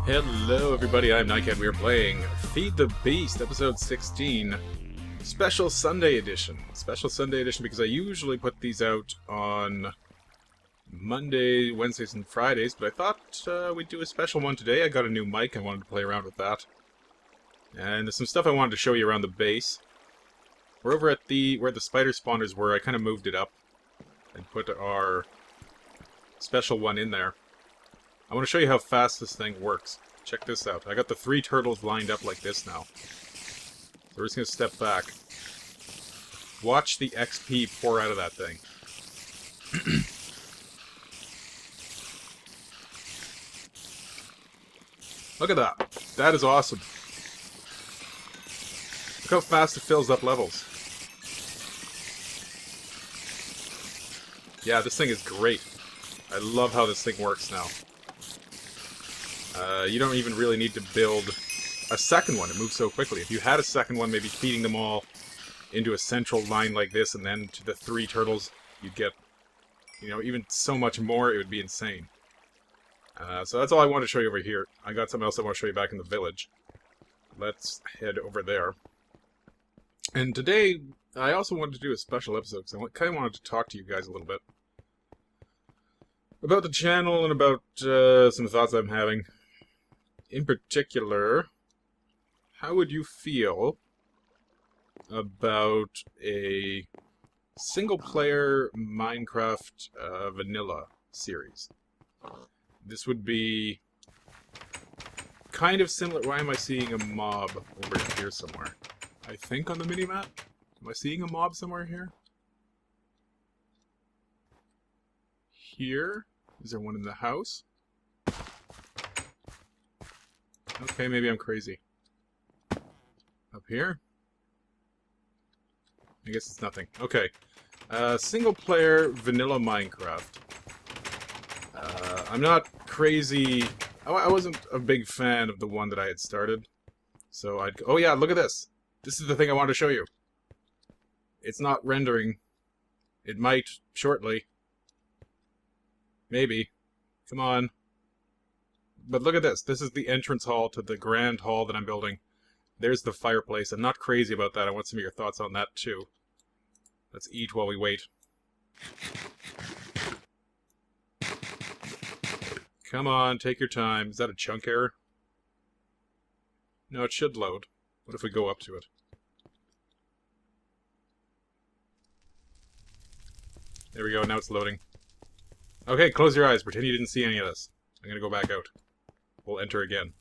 Hello everybody, I'm Nicad. We are playing Feed the Beast, episode 16, Special Sunday Edition. Special Sunday Edition because I usually put these out on Monday, Wednesdays, and Fridays, but I thought we'd do a special one today. I got a new mic, I wanted to play around with that. And there's some stuff I wanted to show you around the base. We're over at where the spider spawners were. I kind of moved it up and put our special one in there. I want to show you how fast this thing works. Check this out. I got the 3 turtles lined up like this now. So we're just going to step back. Watch the XP pour out of that thing. Look at that. That is awesome. Look how fast it fills up levels. Yeah, this thing is great. I love how this thing works now. You don't even really need to build a second one. It moves so quickly. If you had a second one, maybe feeding them all into a central line like this, and then to the 3 turtles, you'd get, you know, even so much more. It would be insane. So that's all I want to show you over here. I got something else I want to show you back in the village. Let's head over there. And today, I also wanted to do a special episode, because I kind of wanted to talk to you guys a little bit about the channel and about some thoughts I'm having. In particular, how would you feel about a single-player Minecraft vanilla series? This would be kind of similar. Why am I seeing a mob over here somewhere? I think on the minimap? Am I seeing a mob somewhere here? Here? Is there one in the house? Okay, maybe I'm crazy. Up here? I guess it's nothing. Okay. Single-player vanilla Minecraft. I'm not crazy. I wasn't a big fan of the one that I had started. So I'd... Oh yeah, look at this! This is the thing I wanted to show you. It's not rendering. It might shortly. Maybe. Come on. But look at this. This is the entrance hall to the grand hall that I'm building. There's the fireplace. I'm not crazy about that. I want some of your thoughts on that too. Let's eat while we wait. Come on, take your time. Is that a chunk error? No, it should load. What if we go up to it? There we go. Now it's loading. Okay, close your eyes. Pretend you didn't see any of this. I'm gonna go back out. We'll enter again.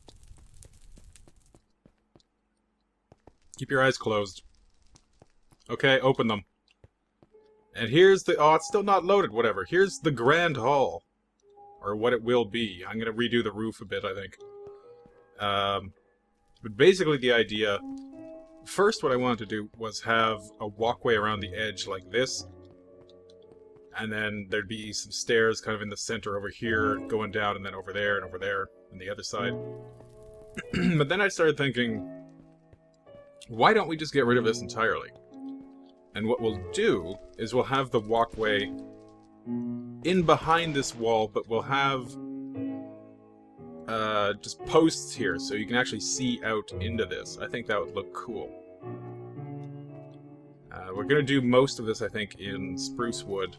Keep your eyes closed. Okay, open them. And here's the... Oh, it's still not loaded, whatever. Here's the grand hall. Or what it will be. I'm gonna redo the roof a bit, I think. But basically the idea... First, what I wanted to do was have a walkway around the edge like this. And then there'd be some stairs kind of in the center over here, going down, and then over there, and over there, and the other side. But then I started thinking, why don't we just get rid of this entirely? And what we'll do is we'll have the walkway in behind this wall, but we'll have just posts here, so you can actually see out into this. I think that would look cool. We're going to do most of this, I think, in spruce wood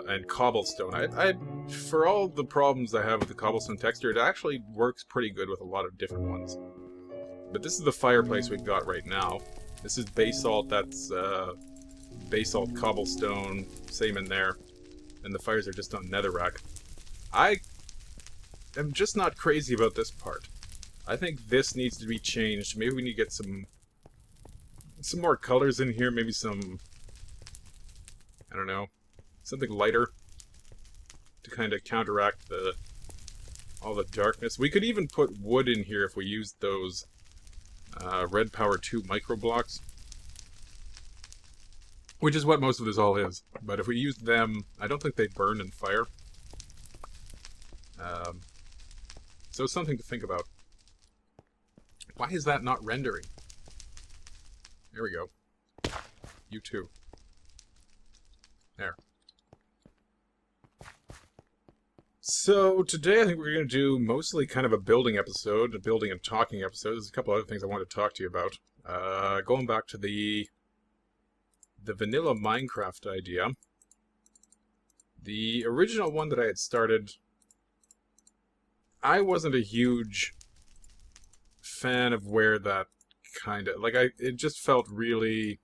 and cobblestone. For all the problems I have with the cobblestone texture, it actually works pretty good with a lot of different ones. But this is the fireplace we've got right now. This is basalt, that's basalt cobblestone, same in there. And the fires are just on netherrack. I am just not crazy about this part. I think this needs to be changed. Maybe we need to get some more colors in here, maybe some, I don't know, something lighter to kind of counteract all the darkness. We could even put wood in here if we used those Red Power 2 micro blocks, which is what most of this all is. But if we used them, I don't think they burn in fire. So it's something to think about. Why is that not rendering? There we go. You too. There. So today I think we're going to do mostly kind of a building episode, a building and talking episode. There's a couple other things I want to talk to you about. Going back to the vanilla Minecraft idea. The original one that I had started, I wasn't a huge fan of where that it just felt really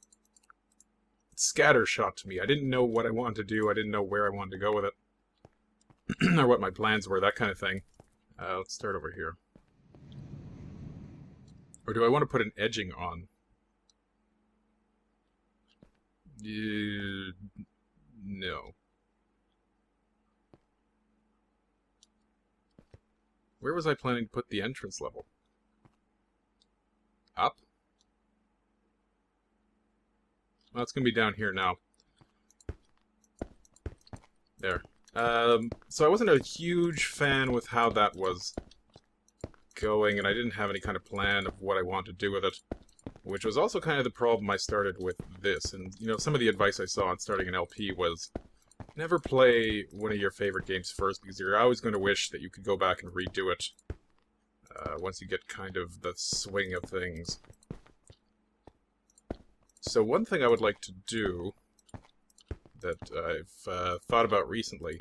scattershot to me. I didn't know what I wanted to do. I didn't know where I wanted to go with it. Or what my plans were, that kind of thing. Let's start over here. Or do I want to put an edging on? No. Where was I planning to put the entrance level? Up? Well, it's going to be down here now. There. So I wasn't a huge fan with how that was going, and I didn't have any kind of plan of what I wanted to do with it, which was also kind of the problem I started with this. And, you know, some of the advice I saw on starting an LP was never play one of your favorite games first, because you're always going to wish that you could go back and redo it once you get kind of the swing of things. So one thing I would like to do that I've thought about recently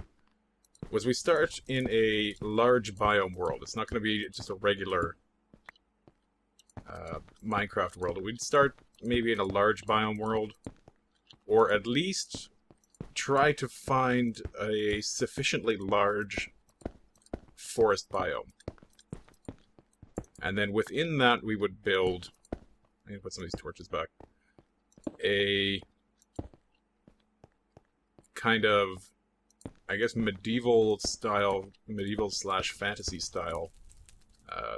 was we start in a large biome world. It's not going to be just a regular Minecraft world. We'd start maybe in a large biome world, or at least try to find a sufficiently large forest biome. And then within that we would build, I'm going to put some of these torches back, a kind of, I guess, medieval slash fantasy style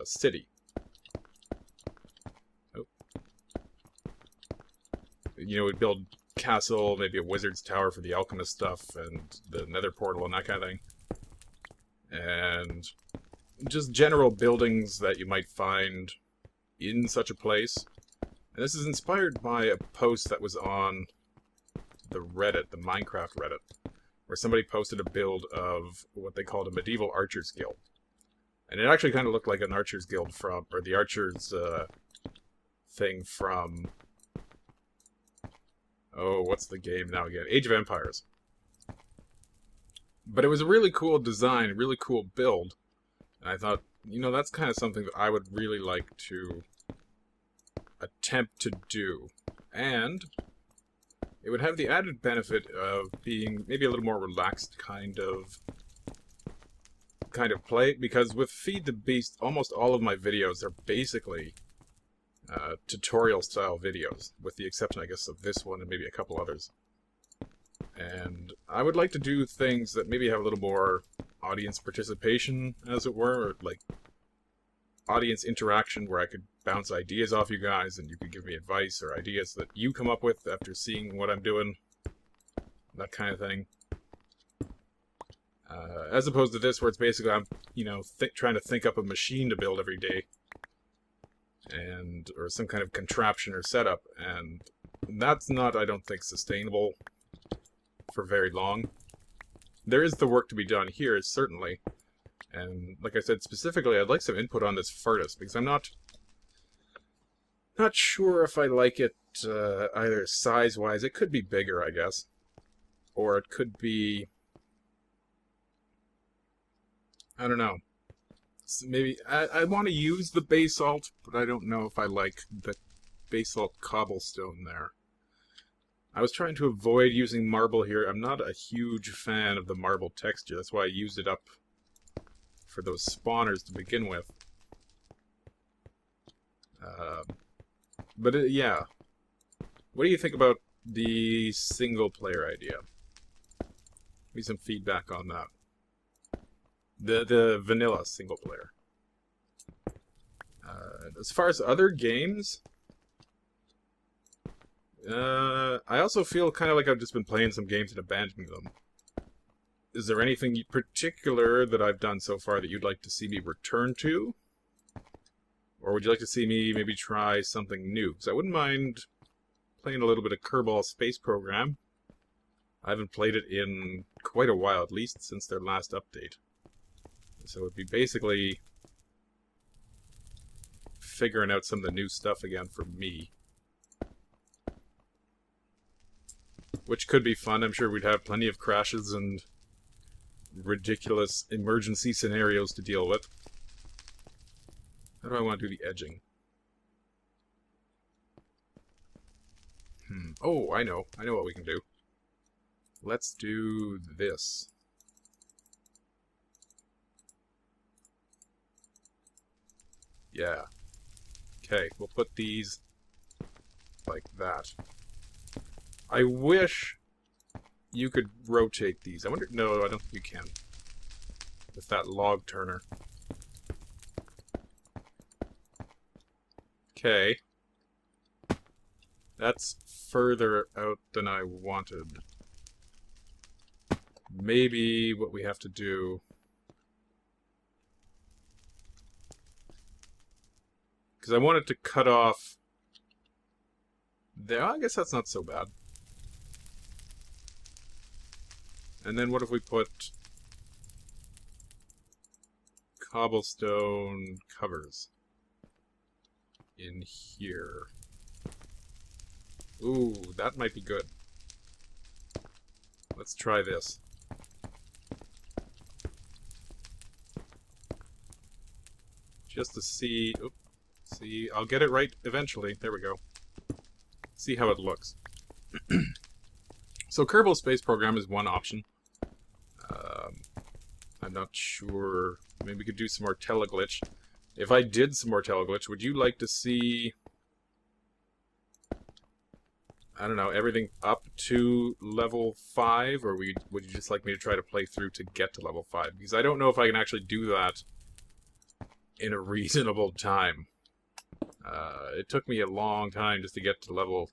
city. Oh. You know, we'd build castle, maybe a wizard's tower for the alchemist stuff, and the nether portal and that kind of thing. And just general buildings that you might find in such a place. And this is inspired by a post that was on the Reddit, the Minecraft Reddit, where somebody posted a build of what they called a medieval archer's guild. And it actually kind of looked like an archer's guild from, or the archer's thing from, oh, what's the game now again? Age of Empires. But it was a really cool design, a really cool build. And I thought, you know, that's kind of something that I would really like to attempt to do. And it would have the added benefit of being maybe a little more relaxed kind of play, because with Feed the Beast, almost all of my videos are basically tutorial style videos, with the exception, I guess, of this one and maybe a couple others. And I would like to do things that maybe have a little more audience participation, as it were, or like audience interaction, where I could bounce ideas off you guys and you could give me advice or ideas that you come up with after seeing what I'm doing, that kind of thing. As opposed to this, where it's basically I'm, you know, trying to think up a machine to build every day, and or some kind of contraption or setup, and that's not, I don't think, sustainable for very long. There is the work to be done here, certainly. And like I said, specifically, I'd like some input on this furnace, because I'm not sure if I like it either size-wise. It could be bigger, I guess. Or it could be, I don't know. Maybe I want to use the basalt, but I don't know if I like the basalt cobblestone there. I was trying to avoid using marble here. I'm not a huge fan of the marble texture. That's why I used it up for those spawners to begin with. Yeah. What do you think about the single-player idea? Give me some feedback on that. The vanilla single-player. As far as other games, I also feel kind of like I've just been playing some games and abandoning them. Is there anything particular that I've done so far that you'd like to see me return to? Or would you like to see me maybe try something new? Because I wouldn't mind playing a little bit of Kerbal Space Program. I haven't played it in quite a while, at least since their last update. So it'd be basically figuring out some of the new stuff again for me. Which could be fun. I'm sure we'd have plenty of crashes and ridiculous emergency scenarios to deal with. How do I want to do the edging? Oh, I know. I know what we can do. Let's do this. Yeah. Okay, we'll put these like that. I wish you could rotate these. I wonder... No, I don't think you can. With that log turner. Okay. That's further out than I wanted. Maybe what we have to do... Because I wanted to cut off... There, I guess that's not so bad. And then what if we put cobblestone covers in here? Ooh, that might be good. Let's try this. Just to see... Oops, see, I'll get it right eventually. There we go. See how it looks. So Kerbal Space Program is one option. I'm not sure. Maybe we could do some more teleglitch. If I did some more teleglitch, would you like to see... I don't know, everything up to level 5? Or would you just like me to try to play through to get to level 5? Because I don't know if I can actually do that in a reasonable time. It took me a long time just to get to level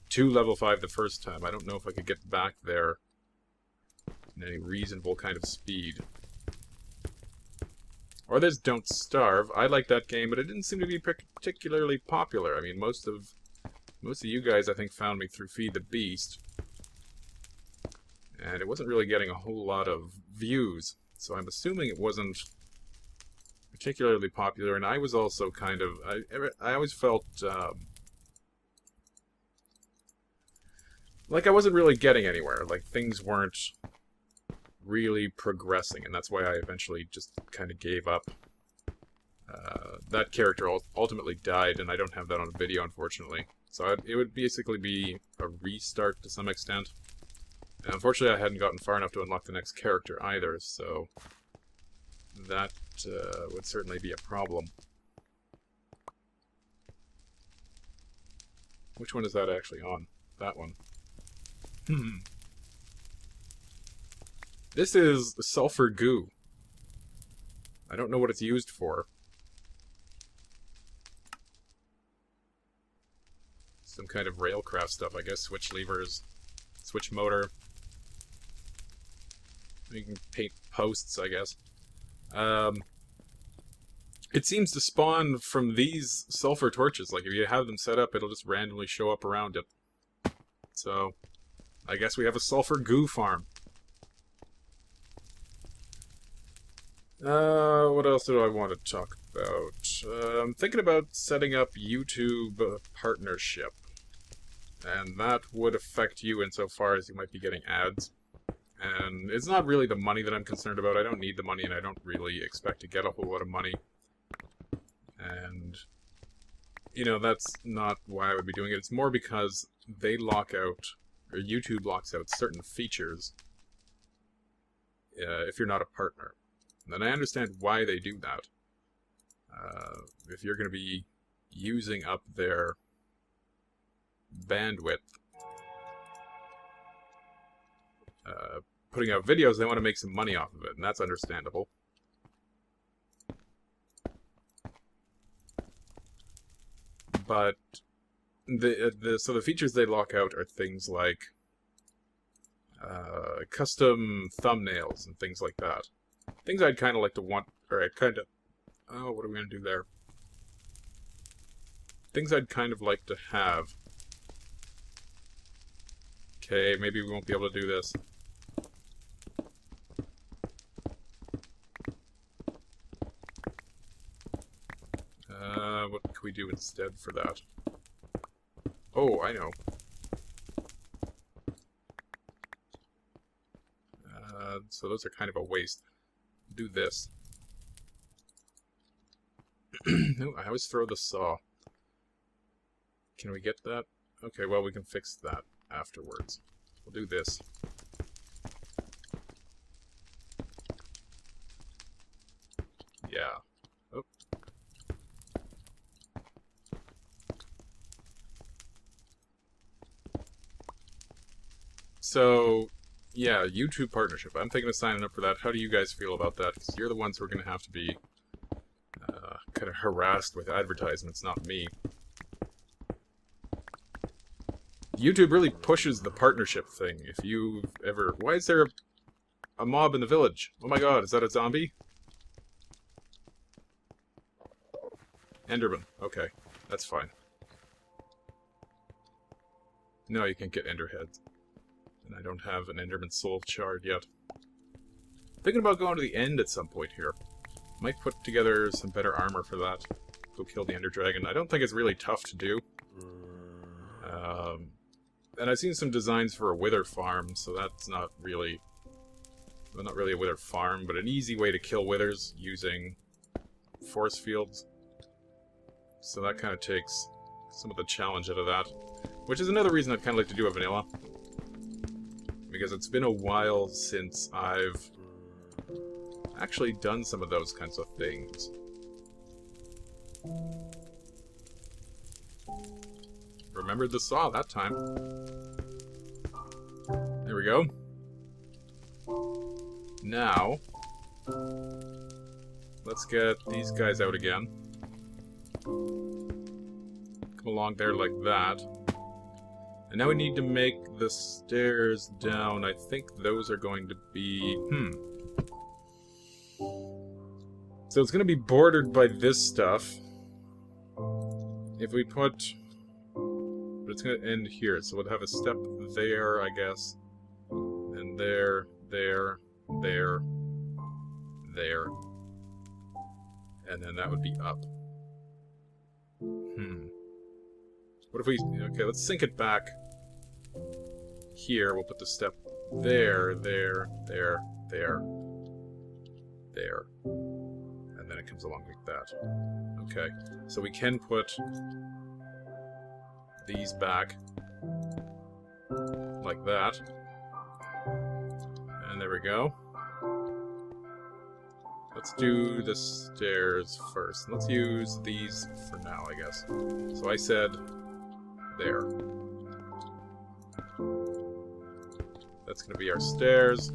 5 the first time. I don't know if I could get back there in any reasonable kind of speed. Or there's Don't Starve. I like that game, but it didn't seem to be particularly popular. I mean, most of you guys, I think, found me through Feed the Beast. And it wasn't really getting a whole lot of views. So I'm assuming it wasn't particularly popular. And I was also kind of... I always felt... like I wasn't really getting anywhere. Like, things weren't really progressing. And that's why I eventually just kind of gave up. That character ultimately died, and I don't have that on video, unfortunately. So it would basically be a restart to some extent. And unfortunately, I hadn't gotten far enough to unlock the next character either, so that would certainly be a problem. Which one is that actually on? That one. This is sulfur goo. I don't know what it's used for. Some kind of railcraft stuff, I guess. Switch levers, switch motor. You can paint posts, I guess. It seems to spawn from these sulfur torches. Like, if you have them set up, it'll just randomly show up around it. So, I guess we have a sulfur goo farm. What else do I want to talk about? I'm thinking about setting up YouTube partnership. And that would affect you insofar as you might be getting ads. And it's not really the money that I'm concerned about. I don't need the money, and I don't really expect to get a whole lot of money. And, you know, that's not why I would be doing it. It's more because they lock out, or YouTube locks out certain features if you're not a partner. And I understand why they do that. If you're going to be using up their bandwidth, putting out videos, they want to make some money off of it, and that's understandable. But so the features they lock out are things like custom thumbnails and things like that. Things I'd kind of like to want, or I'd kind of... Oh, what are we going to do there? Things I'd kind of like to have. Okay, maybe we won't be able to do this. we do instead for that? Oh, I know. So those are kind of a waste. Do this. No, I always throw the saw. Can we get that? Okay, well, we can fix that afterwards. We'll do this. Yeah. Oh. So, yeah, YouTube partnership. I'm thinking of signing up for that. How do you guys feel about that? Because you're the ones who are going to have to be kind of harassed with advertisements, not me. YouTube really pushes the partnership thing. If you've ever... Why is there a mob in the village? Oh my god, is that a zombie? Enderman. Okay, that's fine. No, you can't get ender heads. And I don't have an enderman soul shard yet. Thinking about going to the end at some point here. Might put together some better armor for that. Go kill the ender dragon. I don't think it's really tough to do. And I've seen some designs for a wither farm, so that's not really... Well, not really a wither farm, but an easy way to kill withers using force fields. So that kind of takes some of the challenge out of that. Which is another reason I'd kind of like to do a vanilla. Because it's been a while since I've actually done some of those kinds of things. Remembered the saw that time. There we go. Now, let's get these guys out again. Come along there like that. And now we need to make the stairs down. I think those are going to be... So it's going to be bordered by this stuff. If we put... But it's going to end here, so we'll have a step there, I guess. And there, there, there, there. And then that would be up. What if we... Okay, let's sync it back. Here, we'll put the step there, there, there, there, there. And then it comes along like that. Okay, so we can put these back like that. And there we go. Let's do the stairs first. Let's use these for now, I guess. So I said there. That's going to be our stairs.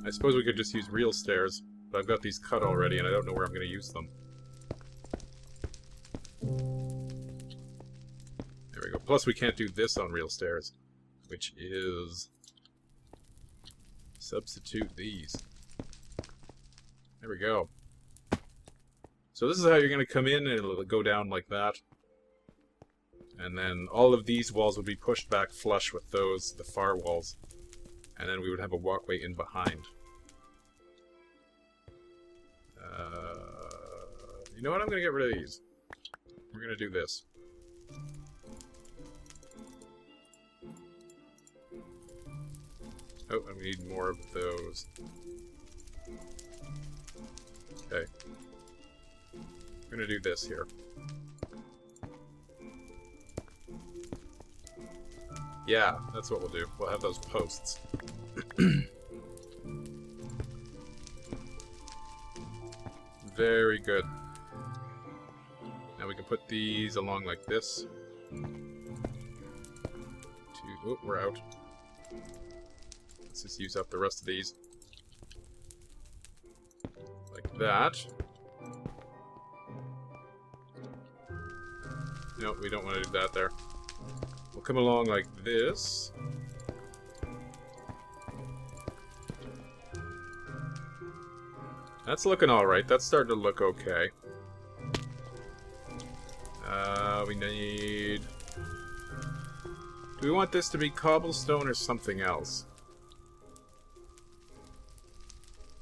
I suppose we could just use real stairs, but I've got these cut already and I don't know where I'm going to use them. There we go. Plus we can't do this on real stairs, which is... Substitute these. There we go. So this is how you're going to come in, and it'll go down like that. And then all of these walls would be pushed back flush with those, the far walls. And then we would have a walkway in behind. You know what? I'm going to get rid of these. We're going to do this. Oh, and we need more of those. Okay. We're going to do this here. Yeah, that's what we'll do. We'll have those posts. Very good. Now we can put these along like this. Oh, we're out. Let's just use up the rest of these. Like that. No, we don't want to do that there. We'll come along like this. That's looking alright. That's starting to look okay. We need... Do we want this to be cobblestone or something else?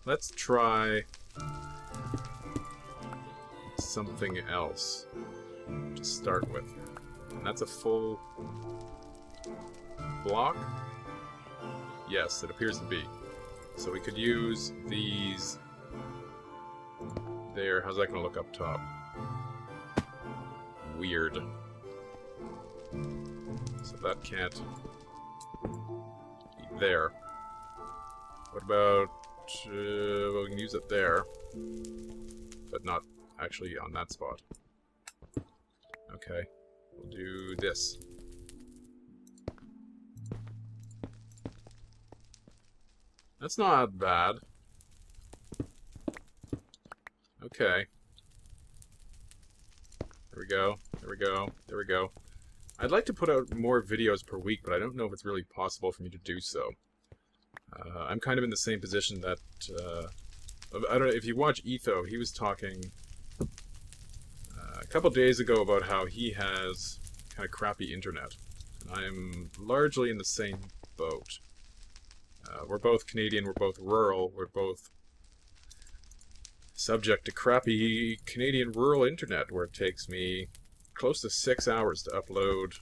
Let's try something else to start with. And that's a full block? Yes, it appears to be. So we could use these there. How's that going to look up top? Weird. So that can't be there. What about... well, we can use it there, but not actually on that spot. Okay, we'll do this. That's not bad. Okay. There we go, there we go, there we go. I'd like to put out more videos per week, but I don't know if it's really possible for me to do so. I'm kind of in the same position that, I don't know, if you watch Etho, he was talking a couple days ago about how he has kind of crappy internet. And I'm largely in the same boat. We're both Canadian, we're both rural, we're both subject to crappy Canadian rural internet, where it takes me close to 6 hours to upload,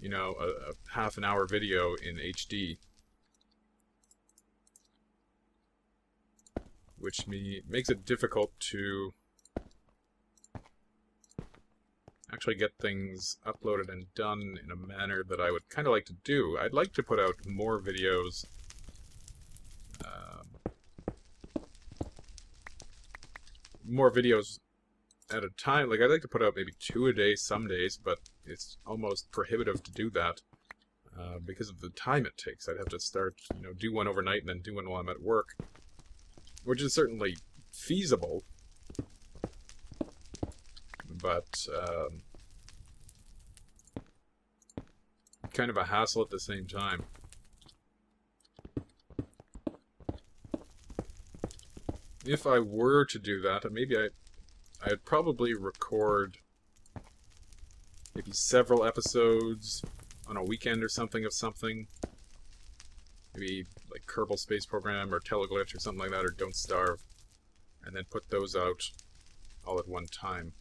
you know, a half an hour video in HD. Which makes it difficult to actually get things uploaded and done in a manner that I would kind of like to do. I'd like to put out more videos at a time. Like, I'd like to put out maybe 2 a day some days, but it's almost prohibitive to do that because of the time it takes. I'd have to start, you know, do one overnight and then do one while I'm at work. Which is certainly feasible, but kind of a hassle at the same time. If I were to do that, maybe I'd probably record maybe several episodes on a weekend or something of something. Maybe like Kerbal Space Program or Teleglyph or something like that, or Don't Starve, and then put those out all at one time.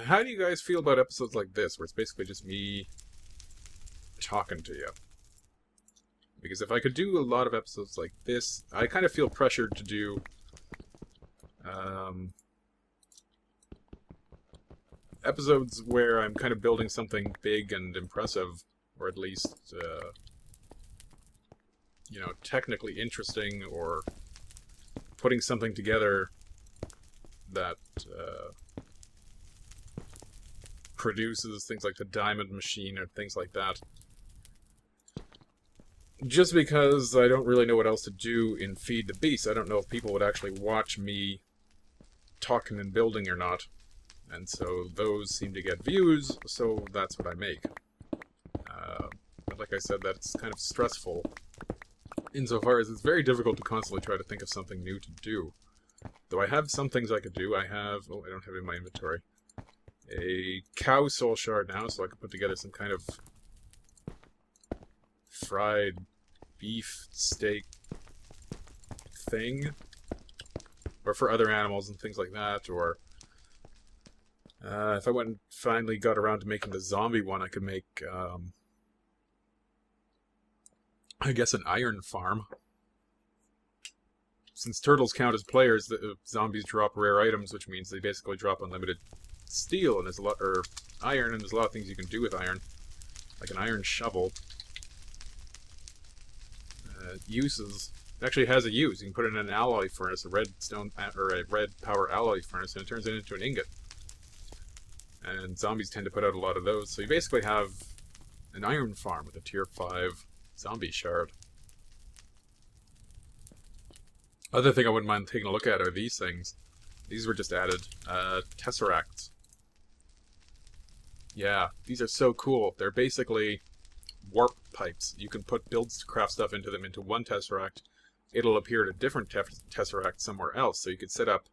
How do you guys feel about episodes like this, where it's basically just me talking to you? Because if I could do a lot of episodes like this, I kind of feel pressured to do episodes where I'm kind of building something big and impressive, or at least, you know, technically interesting, or putting something together that produces things like the Diamond Machine or things like that. Just because I don't really know what else to do in Feed the Beast. I don't know if people would actually watch me talking and building or not. And so those seem to get views, so that's what I make. But like I said, that's kind of stressful, insofar as it's very difficult to constantly try to think of something new to do. Though I have some things I could do. I have, oh, I don't have it in my inventory, a cow soul shard now, so I could put together some kind of fried beef steak thing. Or for other animals and things like that, or... if I went and finally got around to making the zombie one, I could make, I guess an iron farm. Since turtles count as players, the zombies drop rare items, which means they basically drop unlimited steel, and there's a lot, or iron, and there's a lot of things you can do with iron. Like an iron shovel. Uses... It actually has a use. You can put it in an alloy furnace, a red stone, or a red power alloy furnace, and it turns it into an ingot. And zombies tend to put out a lot of those, so you basically have an iron farm with a tier 5 zombie shard. Other thing I wouldn't mind taking a look at are these things. These were just added. Tesseracts. Yeah, these are so cool. They're basically warp pipes. You can put build-craft stuff into them into one Tesseract. It'll appear at a different Tesseract somewhere else, so you could set up,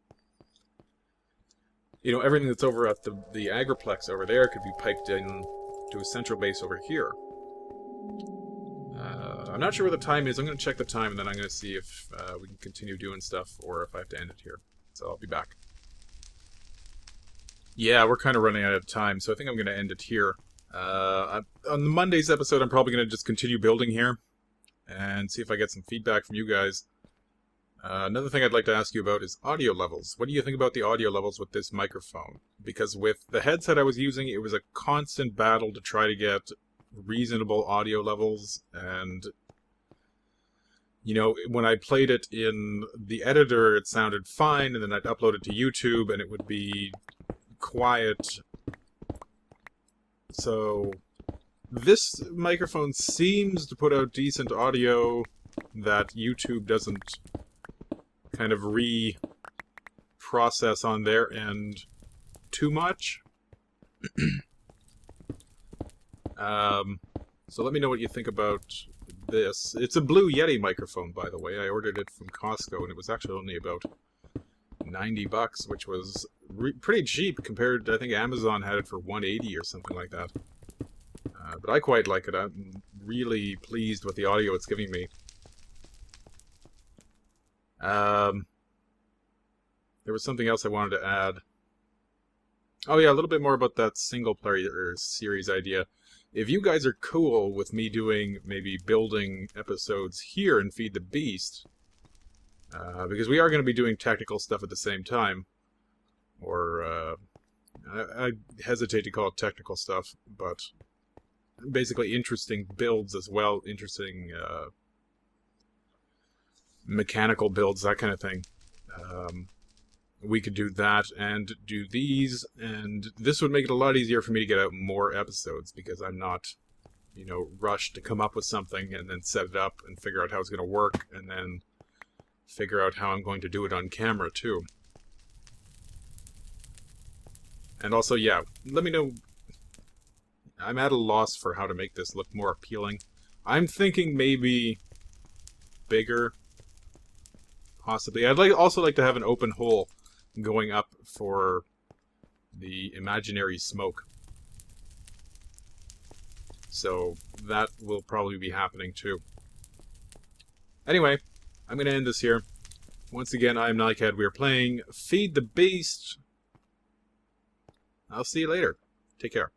you know, everything that's over at the Agriplex over there could be piped in to a central base over here. I'm not sure what the time is. I'm going to check the time, and then I'm going to see if we can continue doing stuff, or if I have to end it here. So I'll be back. Yeah, we're kind of running out of time, so I think I'm going to end it here. On the Monday's episode, I'm probably going to just continue building here, and see if I get some feedback from you guys. Another thing I'd like to ask you about is audio levels. What do you think about the audio levels with this microphone? Because with the headset I was using, it was a constant battle to try to get reasonable audio levels, and you know, when I played it in the editor, it sounded fine, and then I'd upload it to YouTube, and it would be quiet. So this microphone seems to put out decent audio that YouTube doesn't kind of reprocess on their end too much. So let me know what you think about this. It's a Blue Yeti microphone, by the way. I ordered it from Costco, and it was actually only about $90, which was pretty cheap compared to, I think Amazon had it for $180 or something like that. But I quite like it. I'm really pleased with the audio it's giving me. There was something else I wanted to add. Oh yeah, a little bit more about that single player series idea. If you guys are cool with me doing maybe building episodes here in Feed the Beast, because we are going to be doing technical stuff at the same time, or I hesitate to call it technical stuff, but basically interesting builds as well, interesting mechanical builds, that kind of thing. We could do that and do these, and this would make it a lot easier for me to get out more episodes, because I'm not, you know, rushed to come up with something and then set it up and figure out how it's going to work, and then figure out how I'm going to do it on camera too. And also, yeah, let me know. I'm at a loss for how to make this look more appealing. I'm thinking maybe bigger, possibly. I'd also like to have an open hole going up for the imaginary smoke. So that will probably be happening too. Anyway, I'm going to end this here. Once again, I'm Nicad. We are playing Feed the Beast. I'll see you later. Take care.